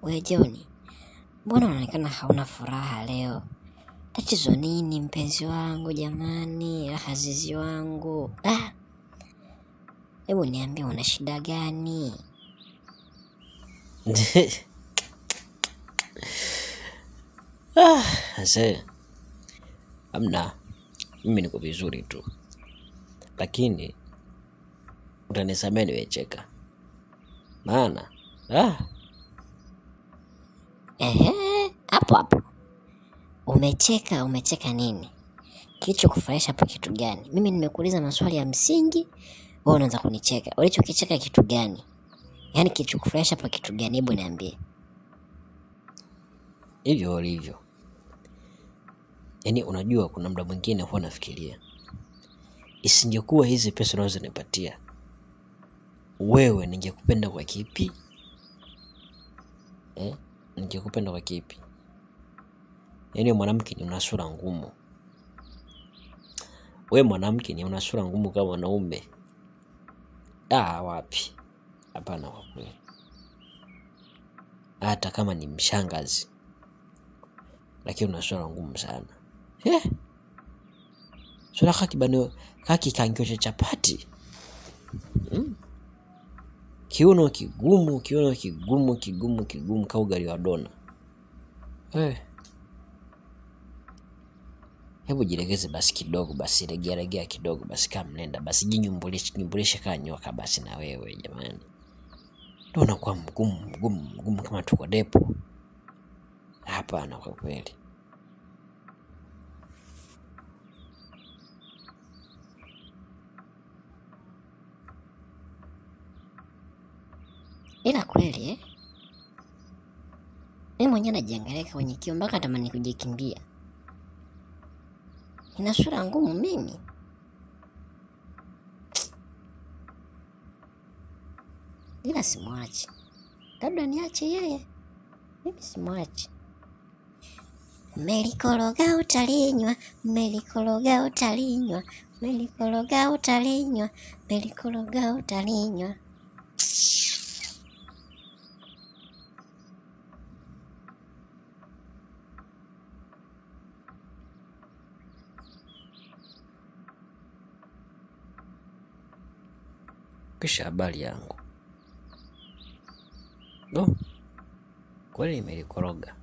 We Joni, mbona unaonekana hauna furaha leo? Tatizo nini mpenzi wangu jamani, azizi wangu? Hebu niambie una shida gani? Ase, amna, mimi niko vizuri tu. Lakini utanisamea nimecheka. Maana Hapo. Umecheka nini? Kilicho kufurahisha hapo kitu gani? Mimi nimekuuliza maswali ya msingi, wewe unaanza kunicheka. Ulichokicheka kitu gani? Yaani kilicho kufurahisha hapo kitu gani? Hebu niambie. Hivyo ulivyo. Yaani unajua kuna muda mwingine huwa nafikiria, isingekuwa hizi pesa unazonipatia, wewe ningekupenda kwa kipi? Ningekupenda kwa kipi? Yaani mwanamke ni una sura ngumu. Wewe mwanamke ni una sura ngumu kama wanaume. Wapi? Hapana kwa kweli. Hata kama ni mshangazi, lakini una sura ngumu sana. Sura kaki kangio cha chapati. Kiuno kigumu kama ugali wa dona. Hebu jilegeze basi kidogo, basi regea kidogo basi, kama mnenda basi jinyumbulishe kama nyoka basi na wewe jamani. Ndio unakuwa mgumu kama tuko depo. Hapana kwa kweli. Ila kweli mimi mwenyewe najiangalia kwenye kioo mpaka natamani kujikimbia. Ina sura ngumu mimi. Ila simwachi. Labda niache yeye. Mimi simwachi. Melikologa utalinywa. Kisha habari yangu. Kweli imelikoroga.